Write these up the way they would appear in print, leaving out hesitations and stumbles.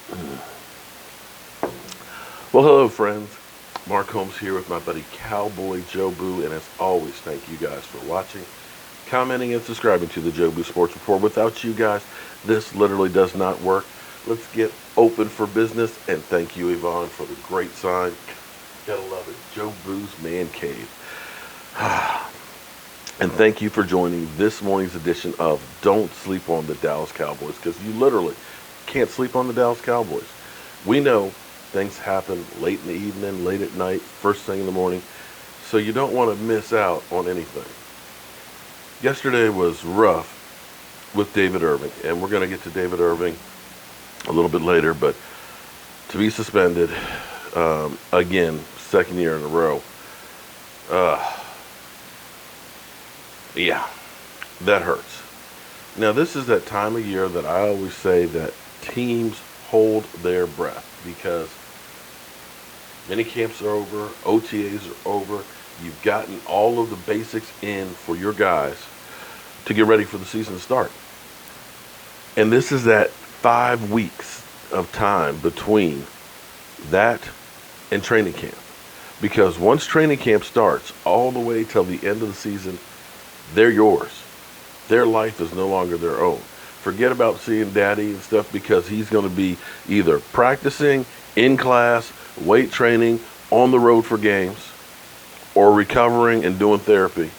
Well, hello, friends. Mark Holmes here with my buddy Cowboy Joe Boo, and as always, thank you guys for watching, commenting, and subscribing to the Joe Boo Sports Report. Without you guys, this literally does not work. Let's get open for business, and thank you, Yvonne, for the great sign. Gotta love it. Joe Boo's Man Cave. And thank you for joining this morning's edition of Don't Sleep on the Dallas Cowboys, because you literally can't sleep on the Dallas Cowboys. We know things happen late in the evening, late at night, first thing in the morning, so you don't want to miss out on anything. Yesterday was rough with David Irving, and we're going to get to David Irving a little bit later, but to be suspended again, second year in a row, yeah, that hurts. Now, this is that time of year that I always say that teams hold their breath, because mini camps are over, OTAs are over. You've gotten all of the basics in for your guys to get ready for the season to start. And this is that 5 weeks of time between that and training camp. Because once training camp starts, all the way till the end of the season, they're yours. Their life is no longer their own. Forget about seeing daddy and stuff, because he's going to be either practicing, in class, weight training, on the road for games, or recovering and doing therapy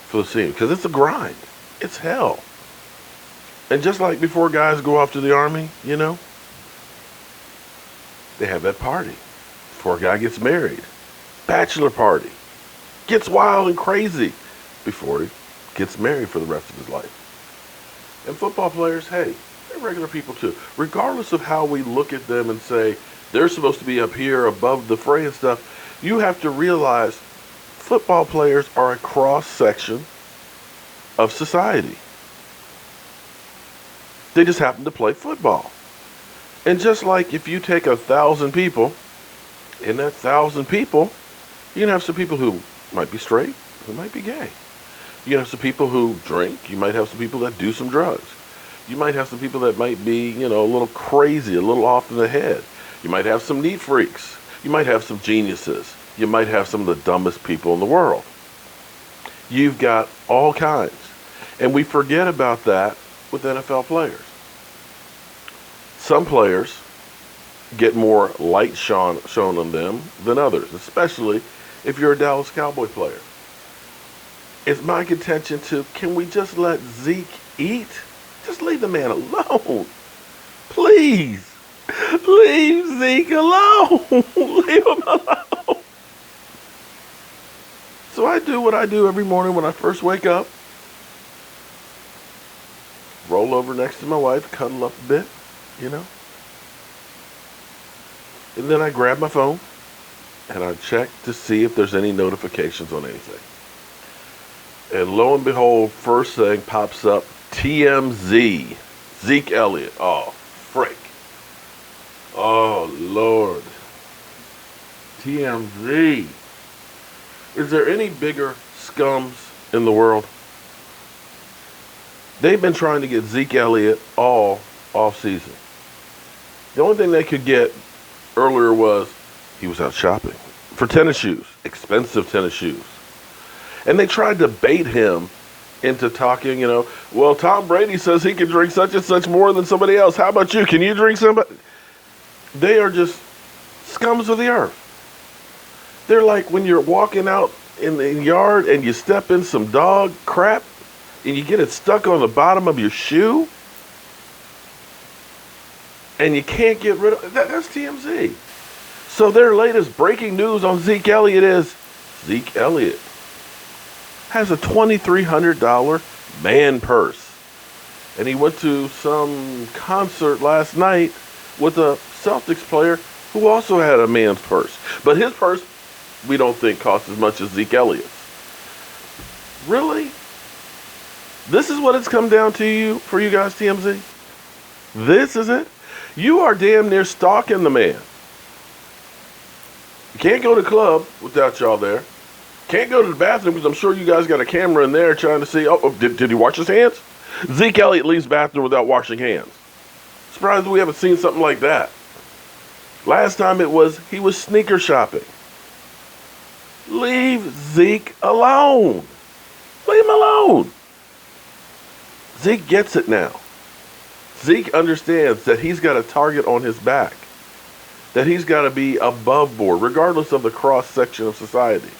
for the season. Because it's a grind. It's hell. And just like before guys go off to the Army, you know, they have that party before a guy gets married. Bachelor party. Gets wild and crazy before he gets married for the rest of his life. And football players, hey, they're regular people too. Regardless of how we look at them and say they're supposed to be up here above the fray and stuff, you have to realize football players are a cross-section of society. They just happen to play football. And just like if you take 1,000 people, in that 1,000 people, you can have some people who might be straight, who might be gay. You have some people who drink. You might have some people that do some drugs. You might have some people that might be, you know, a little crazy, a little off in the head. You might have some neat freaks. You might have some geniuses. You might have some of the dumbest people in the world. You've got all kinds. And we forget about that with NFL players. Some players get more light shown on them than others, especially if you're a Dallas Cowboy player. It's my contention to, can we just let Zeke eat? Just leave the man alone. Please. Leave Zeke alone. Leave him alone. So I do what I do every morning when I first wake up. Roll over next to my wife, cuddle up a bit, you know. And then I grab my phone and I check to see if there's any notifications on anything. And lo and behold, first thing pops up, TMZ, Zeke Elliott. Oh, frick. Oh, Lord. TMZ. Is there any bigger scums in the world? They've been trying to get Zeke Elliott all off season. The only thing they could get earlier was he was out shopping for tennis shoes, expensive tennis shoes. And they tried to bait him into talking, you know, well, Tom Brady says he can drink such and such more than somebody else. How about you? Can you drink somebody? They are just scums of the earth. They're like when you're walking out in the yard and you step in some dog crap and you get it stuck on the bottom of your shoe and you can't get rid of it. That's TMZ. So their latest breaking news on Zeke Elliott is Zeke Elliott has a $2,300 man purse. And he went to some concert last night with a Celtics player who also had a man's purse. But his purse, we don't think costs as much as Zeke Elliott's. Really? This is what it's come down to for you guys, TMZ? This is it? You are damn near stalking the man. You can't go to the club without y'all there. Can't go to the bathroom because I'm sure you guys got a camera in there trying to see, did he wash his hands? Zeke Elliott leaves bathroom without washing hands. Surprised we haven't seen something like that. Last time it was he was sneaker shopping. Leave Zeke alone. Leave him alone. Zeke gets it now. Zeke understands that he's got a target on his back, that he's got to be above board, regardless of the cross-section of society.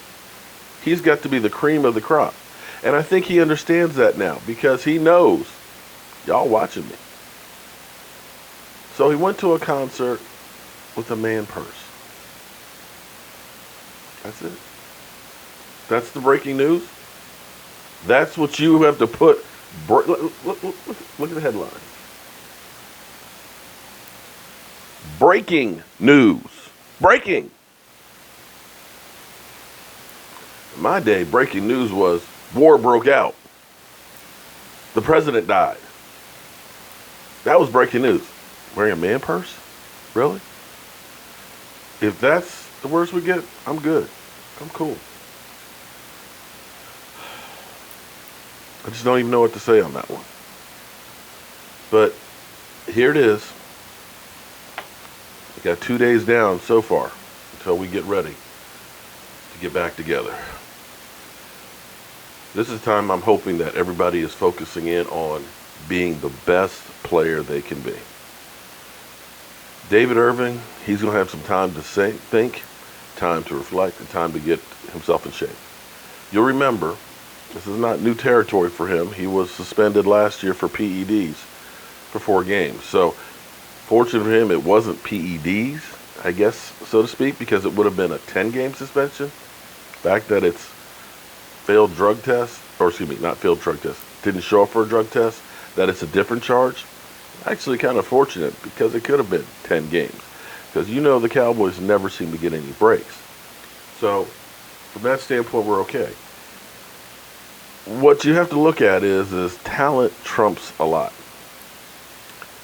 He's got to be the cream of the crop. And I think he understands that now because he knows y'all watching me. So he went to a concert with a man purse. That's it. That's the breaking news. That's what you have to put. Look at the headline. Breaking news. Breaking. In my day, breaking news was war broke out. The president died. That was breaking news. Wearing a man purse? Really? If that's the worst we get, I'm good. I'm cool. I just don't even know what to say on that one. But here it is. We got 2 days down so far until we get ready to get back together. This is a time I'm hoping that everybody is focusing in on being the best player they can be. David Irving, he's going to have some time to think, time to reflect, and time to get himself in shape. You'll remember, this is not new territory for him. He was suspended last year for PEDs for 4 games. So, fortunate for him, it wasn't PEDs, I guess, so to speak, because it would have been a 10-game suspension. The fact that it's failed drug test, or excuse me, not failed drug test, didn't show up for a drug test, that it's a different charge. Actually kind of fortunate because it could have been 10 games. Because you know the Cowboys never seem to get any breaks. So, from that standpoint, we're okay. What you have to look at is talent trumps a lot.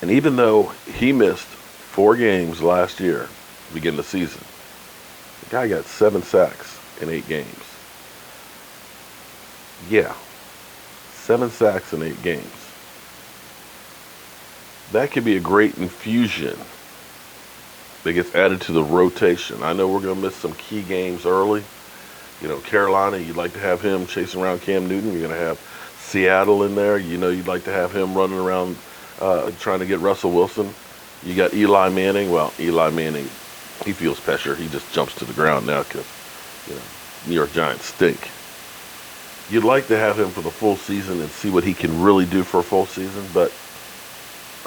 And even though he missed 4 games last year, beginning the season, the guy got 7 sacks in 8 games. Yeah, 7 sacks in 8 games. That could be a great infusion that gets added to the rotation. I know we're going to miss some key games early. You know, Carolina, you'd like to have him chasing around Cam Newton. You're going to have Seattle in there. You know, you'd like to have him running around trying to get Russell Wilson. You got Eli Manning. Well, Eli Manning, he feels pressure. He just jumps to the ground now because, you know, New York Giants stink. You'd like to have him for the full season and see what he can really do for a full season, but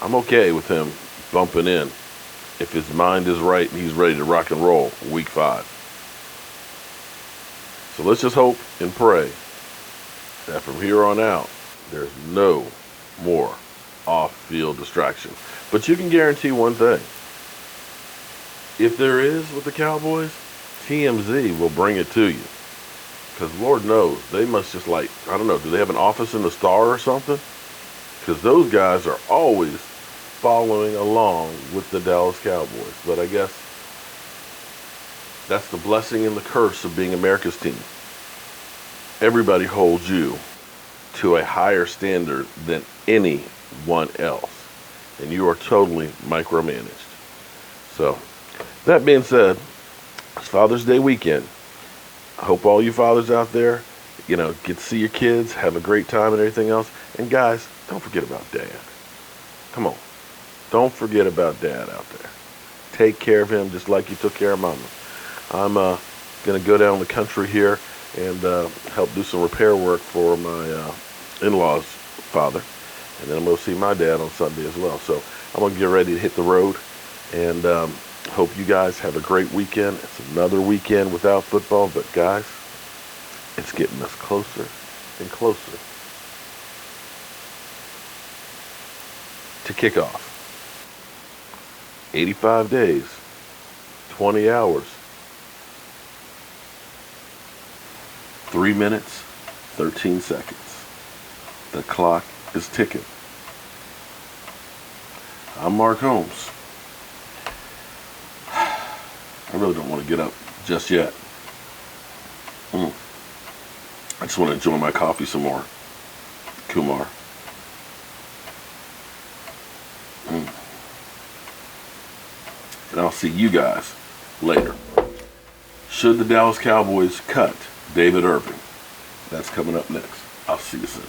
I'm okay with him bumping in if his mind is right and he's ready to rock and roll week 5. So let's just hope and pray that from here on out, there's no more off-field distraction. But you can guarantee one thing. If there is with the Cowboys, TMZ will bring it to you. Because Lord knows, they must just like, I don't know, do they have an office in the Star or something? Because those guys are always following along with the Dallas Cowboys. But I guess that's the blessing and the curse of being America's team. Everybody holds you to a higher standard than anyone else. And you are totally micromanaged. So, that being said, it's Father's Day weekend. I hope all you fathers out there, you know, get to see your kids, have a great time and everything else. And guys, don't forget about Dad. Come on. Don't forget about Dad out there. Take care of him just like you took care of Mama. I'm going to go down the country here and help do some repair work for my in-laws' father. And then I'm going to see my dad on Sunday as well. So I'm going to get ready to hit the road. And hope you guys have a great weekend. It's another weekend without football. But guys, it's getting us closer and closer to kickoff. 85 days, 20 hours, 3 minutes, 13 seconds. The clock is ticking. I'm Mark Holmes. I really don't want to get up just yet. I just want to enjoy my coffee some more. Kumar. and I'll see you guys later. Should the Dallas Cowboys cut David Irving? That's coming up next. I'll see you soon.